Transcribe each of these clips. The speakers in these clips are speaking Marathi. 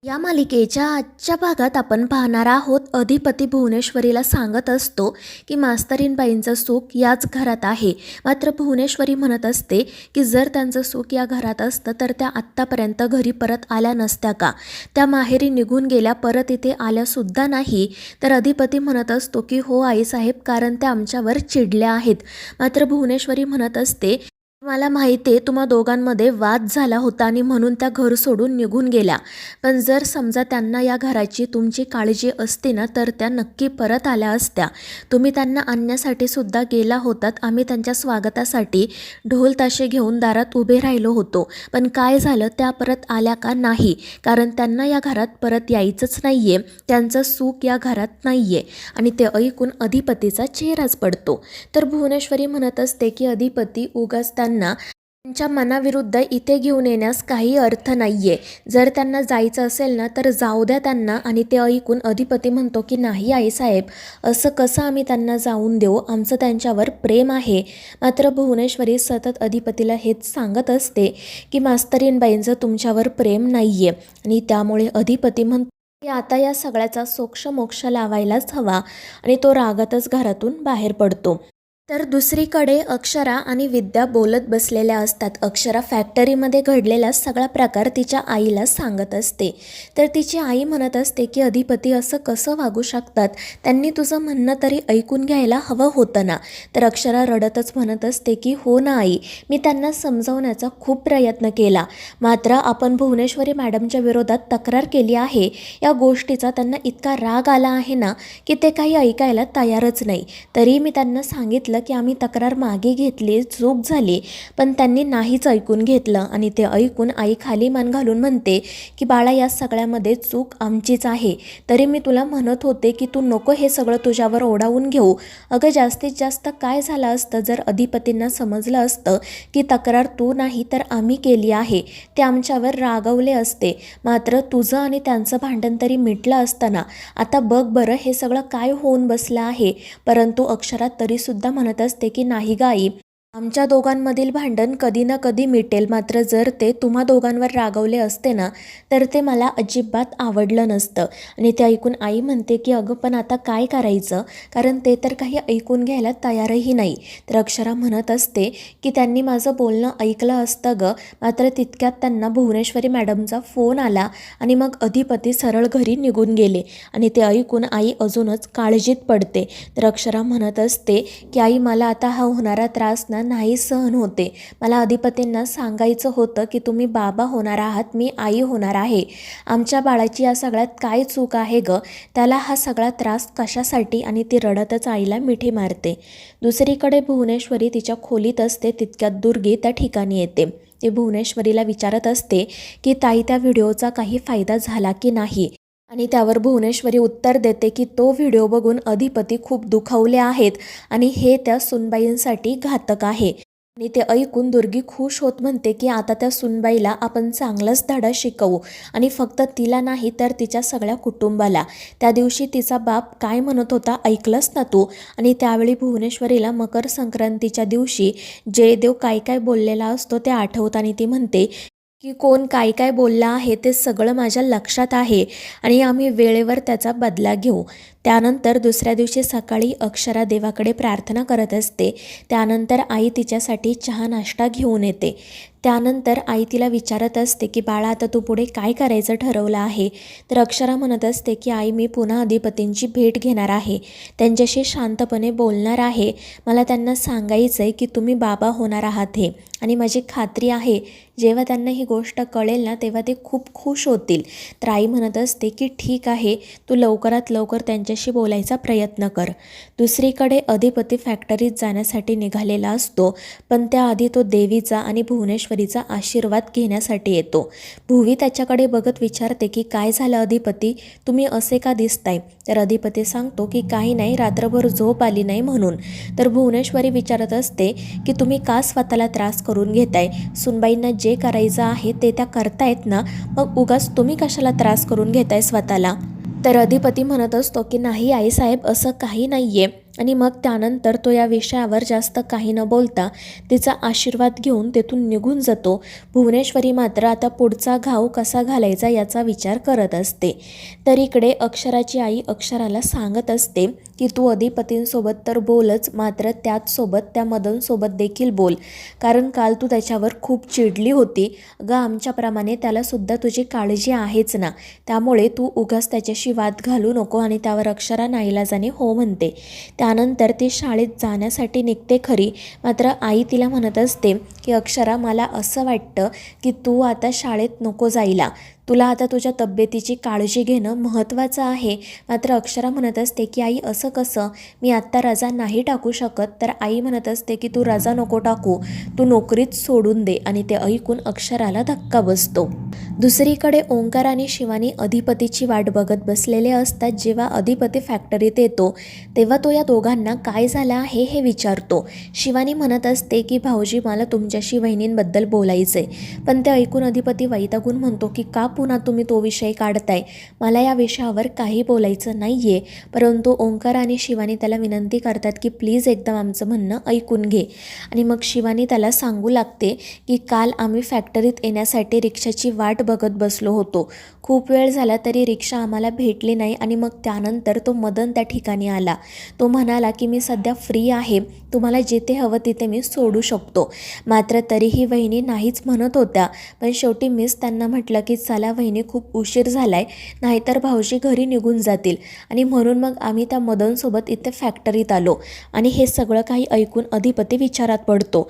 या मालिकेच्या आजच्या भागात आपण पाहणार आहोत अधिपती भुवनेश्वरीला सांगत असतो की मास्तरीणबाईंचं सुख याच घरात आहे. मात्र भुवनेश्वरी म्हणत असते की जर त्यांचं सुख या घरात असतं तर त्या आत्तापर्यंत घरी परत आल्या नसत्या का, त्या माहेरी निघून गेल्या, परत इथे आल्यासुद्धा नाही. तर अधिपती म्हणत असतो की हो आईसाहेब, कारण त्या आमच्यावर चिडल्या आहेत. मात्र भुवनेश्वरी म्हणत असते मला माहिती आहे तुम्हा दोघांमध्ये वाद झाला होता आणि म्हणून त्या घर सोडून निघून गेल्या, पण जर समजा त्यांना या घराची तुमची काळजी असती ना तर त्या नक्की परत आल्या असत्या. तुम्ही त्यांना आणण्यासाठी सुद्धा गेला होतात. आम्ही त्यांच्या स्वागतासाठी ढोल ताशे घेऊन दारात उभे राहिलो होतो, पण काय झालं, त्या परत आल्या का नाही, कारण त्यांना या घरात परत यायचंच नाही आहे. त्यांचं सुख या घरात नाही आहे. आणि ते ऐकून अधिपतीचा चेहराच पडतो. तर भुवनेश्वरी म्हणत असते की अधिपती उगाच त्यांच्या मनाविरुद्ध इथे घेऊन येण्यास काही अर्थ नाहीये. जर त्यांना जायचं असेल ना तर जाऊ द्या त्यांना. आणि ते ऐकून अधिपती म्हणतो की नाही आईसाहेब, असं कसं आम्ही त्यांना जाऊन देऊ, आमचं त्यांच्यावर प्रेम आहे. मात्र भुवनेश्वरी सतत अधिपतीला हेच सांगत असते की मास्तरीणबाईंचं तुमच्यावर प्रेम नाहीये. आणि त्यामुळे अधिपती म्हणतो की आता या सगळ्याचा सोक्षमोक्ष लावायलाच हवा. आणि तो रागातच घरातून बाहेर पडतो. तर दुसरीकडे अक्षरा आणि विद्या बोलत बसलेल्या असतात. अक्षरा फॅक्टरीमध्ये घडलेला सगळा प्रकार तिच्या आईला सांगत असते. तर तिची आई म्हणत असते की अधिपती असं कसं वागू शकतात, त्यांनी तुझं म्हणणं तरी ऐकून घ्यायला हवं होतं ना. तर अक्षरा रडतच म्हणत असते की हो ना आई, मी त्यांना समजावण्याचा खूप प्रयत्न केला, मात्र आपण भुवनेश्वरी मॅडमच्या विरोधात तक्रार केली आहे या गोष्टीचा त्यांना इतका राग आला आहे ना की ते काही ऐकायला तयारच नाही. तरी मी त्यांना सांगितलं की आम्ही तक्रार मागे घेतली, चूक झाली, पण त्यांनी नाहीच ऐकून घेतलं. आणि ते ऐकून आई खाली मान घालून म्हणते की बाळा, या सगळ्यामध्ये चूक आमचीच आहे. तरी मी तुला म्हणत होते की तू नको हे सगळं तुझ्यावर ओढावून घेऊ. अगं जास्तीत जास्त काय झालं असतं जर अधिपतींना समजलं असतं की तक्रार तू नाही तर आम्ही केली आहे, ते आमच्यावर रागवले असते. मात्र तुझं आणि त्यांचं भांडण तरी मिटलं असतं ना. आता बघ बरं हे सगळं काय होऊन बसलं आहे. परंतु अक्षरा तरीसुद्धा म्हणत असते की नाही ग आई, आमच्या दोघांमधील भांडण कधी ना कधी मिटेल. मात्र जर ते तुम्हा दोघांवर रागवले असते ना तर ते मला अजिबात आवडलं नसतं. आणि ते ऐकून आई म्हणते की अगं पण आता काय करायचं, कारण ते तर काही ऐकून घ्यायला तयारही नाही. तर अक्षरा म्हणत असते की त्यांनी माझं बोलणं ऐकलं असतं ग. मात्र तितक्यात त्यांना भुवनेश्वरी मॅडमचा फोन आला आणि मग अधिपती सरळ घरी निघून गेले. आणि ते ऐकून आई अजूनच काळजीत पडते. तर अक्षरा म्हणत असते की आई, मला आता हा होणारा त्रास ना नाही सहन होते. मला अधिपतींना सांगायचं होतं की तुम्ही बाबा होणार आहात, मी आई होणार आहे. आमच्या बाळाची या सगळ्यात काय चूक आहे ग, त्याला हा सगळा त्रास कशासाठी. आणि ती रडतच आईला मिठी मारते. दुसरीकडे भुवनेश्वरी तिच्या खोलीत असते. तितक्यात दुर्गी त्या ठिकाणी येते. ती भुवनेश्वरीला विचारत असते की ताई, त्या व्हिडिओचा काही फायदा झाला की नाही. आणि त्यावर भुवनेश्वरी उत्तर देते की तो व्हिडिओ बघून अधिपती खूप दुखावले आहेत आणि हे त्या सुनबाईंसाठी घातक आहे. आणि ते ऐकून दुर्गी खुश होत म्हणते की आता त्या सुनबाईला आपण चांगलाच धडा शिकवू. आणि फक्त तिला नाही तर तिच्या सगळ्या कुटुंबाला. त्या दिवशी तिचा बाप काय म्हणत होता ऐकलंस ना तू. आणि त्यावेळी भुवनेश्वरीला मकर संक्रांतीच्या दिवशी जयदेव काय काय बोललेला असतो ते आठवत. आणि ती म्हणते की कोण काय काय बोललं आहे ते सगळं माझ्या लक्षात आहे आणि आम्ही वेळेवर त्याचा बदला घेऊ. त्यानंतर दुसऱ्या दिवशी सकाळी अक्षरा देवाकडे प्रार्थना करत असते. त्यानंतर आई तिच्यासाठी चहा नाश्ता घेऊन येते. त्यानंतर आई तिला विचारत असते की बाळा, आता तू पुढे काय करायचं ठरवलं आहे. तर अक्षरा म्हणत असते की आई, मी पुन्हा अधिपतींची भेट घेणार आहे, त्यांच्याशी शांतपणे बोलणार आहे. मला त्यांना सांगायचं आहे की तुम्ही बाबा होणार आहात हे. आणि माझी खात्री आहे जेव्हा त्यांना ही गोष्ट कळेल ना तेव्हा ते खूप खुश होतील. तर आई म्हणत असते की ठीक आहे, तू लवकरात लवकर त्यांच्याशी बोलायचा प्रयत्न कर. दुसरीकडे अधिपती फॅक्टरीत जाण्यासाठी निघालेला असतो, पण त्याआधी तो देवीचा आणि भुवनेश्वरीचा आशीर्वाद घेण्यासाठी येतो. भुवी त्याच्याकडे बघत विचारते की काय झालं अधिपती, तुम्ही असे का दिसताय. तर अधिपती सांगतो की काही नाही, रात्रभर झोप आली नाही म्हणून. तर भुवनेश्वरी विचारत असते की तुम्ही का स्वतःला त्रास करून घेताय, सुनबाईंना जे करायचं आहे ते त्या करतायत ना, मग उगाच तुम्ही कशाला त्रास करून घेताय स्वतःला. तर अधिपती म्हणत असतो की नाही आईसाहेब, असं काही नाही आहे. आणि मग त्यानंतर तो या विषयावर जास्त काही न बोलता तिचा आशीर्वाद घेऊन तेथून निघून जातो. भुवनेश्वरी मात्र आता पुढचा घाव कसा घालायचा याचा विचार करत असते. तर इकडे अक्षराची आई अक्षराला सांगत असते की तू अधिपतींसोबत तर बोलच, मात्र त्याचसोबत त्या मदनसोबत देखील बोल, कारण काल तू त्याच्यावर खूप चिडली होती. अगं आमच्याप्रमाणे त्यालासुद्धा तुझी काळजी आहेच ना, त्यामुळे तू उगाच त्याच्याशी वाद घालू नको. आणि त्यावर अक्षरा नाईलाजाने हो म्हणते. त्यानंतर ती शाळेत जाण्यासाठी निघते खरी, मात्र आई तिला म्हणत असते की अक्षरा, मला असं वाटतं की तू आता शाळेत नको जायला, तुला आता तुझ्या तब्येतीची काळजी घेणं महत्त्वाचं आहे. मात्र अक्षरा म्हणत असते की आई असं कसं, मी आत्ता रजा नाही टाकू शकत. तर आई म्हणत असते की तू रजा नको टाकू, तू नोकरीच सोडून दे. आणि ते ऐकून अक्षराला धक्का बसतो. दुसरीकडे ओंकार आणि शिवानी अधिपतीची वाट बघत बसलेले असतात. जेव्हा अधिपती फॅक्टरीत येतो तेव्हा तो या दोघांना काय झालं आहे हे विचारतो. शिवानी म्हणत असते की भाऊजी, मला तुमच्याशी वहिनींबद्दल बोलायचे. पण ते ऐकून अधिपती वैतागून म्हणतो की का पुन्हा तुम्ही तो विषय काढताय, मला या विषयावर काही बोलायचं नाही आहे. परंतु ओंकार आणि शिवानी त्याला विनंती करतात की प्लीज एकदम आमचं म्हणणं ऐकून घे. आणि मग शिवानी त्याला सांगू लागते की काल आम्ही फॅक्टरीत येण्यासाठी रिक्षाची वाट बघत बसलो होतो. खूप वेळ झाला तरी रिक्षा आम्हाला भेटली नाही. आणि मग त्यानंतर तो मदन त्या ठिकाणी आला. तो म्हणाला की मी सध्या फ्री आहे, तुम्हाला जिथे हवं तिथे मी सोडू शकतो. मात्र तरीही वहिनी नाहीच म्हणत होत्या. पण शेवटी मीच त्यांना म्हटलं की चला वहिनी, खूप उशीर झालाय, नाहीतर भाऊजी घरी निघून जातील. आणि म्हणून मग आम्ही त्या मदनसोबत इथे फॅक्टरीत आलो. आणि हे सगळं काही ऐकून अधिपती विचारात पडतो.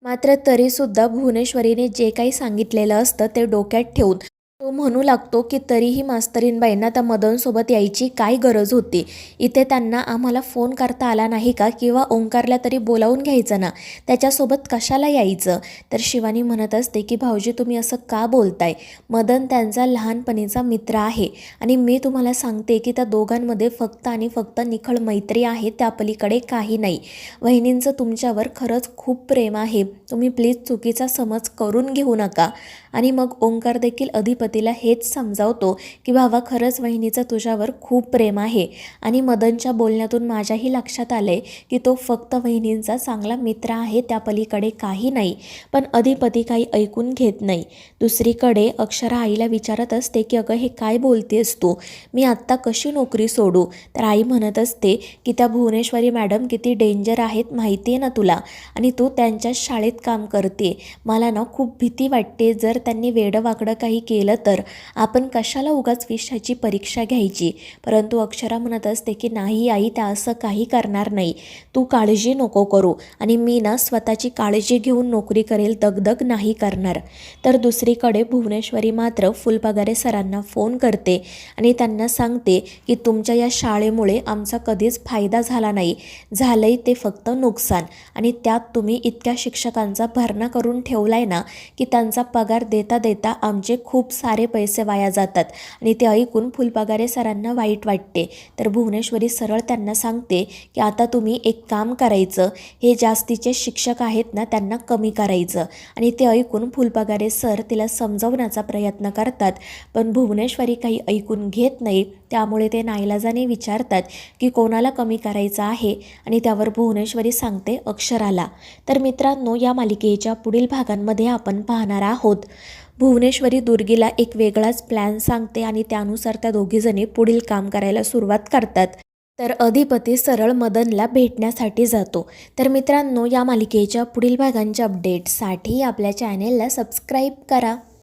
मात्र तरीसुद्धा भुवनेश्वरीने जे काही सांगितलेलं असतं ते डोक्यात ठेवून तो म्हणू लागतो की तरीही मास्तरीणबाईंना त्या मदनसोबत यायची काय गरज होती, इथे त्यांना आम्हाला फोन करता आला नाही का, किंवा ओंकारला तरी बोलावून घ्यायचं ना, त्याच्यासोबत कशाला यायचं. तर शिवानी म्हणत असते की भाऊजी, तुम्ही असं का बोलताय, मदन त्यांचा लहानपणीचा मित्र आहे. आणि मी तुम्हाला सांगते की त्या दोघांमध्ये फक्त आणि फक्त निखळ मैत्री आहे, त्या पलीकडे काही नाही. वहिनींचं तुमच्यावर खरंच खूप प्रेम आहे, तुम्ही प्लीज चुकीचा समज करून घेऊ नका. आणि मग ओंकार देखील अधिपतीला हेच समजावतो की भावा, खरंच वहिनीचं तुझ्यावर खूप प्रेम आहे. आणि मदनच्या बोलण्यातून माझ्याही लक्षात आलंय की तो फक्त वहिनींचा चांगला मित्र आहे, त्या पलीकडे काही नाही. पण अधिपती काही ऐकून घेत नाही. दुसरीकडे अक्षरा आईला विचारत असते की अगं हे काय बोलतेस तू, मी आत्ता कशी नोकरी सोडू. तर आई म्हणत असते की त्या भुवनेश्वरी मॅडम किती डेंजर आहेत माहिती आहे ना तुला, आणि तू त्यांच्याच शाळेत काम करते. मला ना खूप भीती वाटते, जर त्यांनी वेडंवाकडं काही केलं तर आपण कशाला उगाच विषयाची परीक्षा घ्यायची. परंतु अक्षरा म्हणत असते की नाही आई, त्या असं काही करणार नाही, तू काळजी नको करू, आणि मी ना स्वतःची काळजी घेऊन नोकरी करेल, दगदग नाही करणार. तर दुसरीकडे भुवनेश्वरी मात्र फुलपगारे सरांना फोन करते आणि त्यांना सांगते की तुमच्या या शाळेमुळे आमचा कधीच फायदा झाला नाही, झालंय ते फक्त नुकसान. आणि त्यात तुम्ही इतक्या शिक्षकांचा भरणा करून ठेवलाय ना की त्यांचा पगार देता देता आमचे खूप सारे पैसे वाया जातात. आणि ते ऐकून फुलपगारे सरांना वाईट वाटते. तर भुवनेश्वरी सरळ त्यांना सांगते की आता तुम्ही एक काम करायचं, हे जास्तीचे शिक्षक आहेत ना त्यांना कमी करायचं. आणि ते ऐकून फुलपगारे सर तिला समजवण्याचा प्रयत्न करतात, पण भुवनेश्वरी काही ऐकून घेत नाही. त्यामुळे ते नाईलाजाने विचारतात की कोणाला कमी करायचं आहे. आणि त्यावर भुवनेश्वरी सांगते अक्षराला. तर मित्रांनो, या मालिकेच्या पुढील भागांमध्ये आपण पाहणार आहोत भुवनेश्वरी दुर्गीला एक वेगळाच प्लॅन सांगते आणि त्यानुसार त्या दोघीजणी पुढील काम करायला सुरुवात करतात. तर अधिपती सरळ मदनला भेटण्यासाठी जातो. तर मित्रांनो, या मालिकेच्या पुढील भागांच्या अपडेट्ससाठी आपल्या चॅनेलला सबस्क्राईब करा.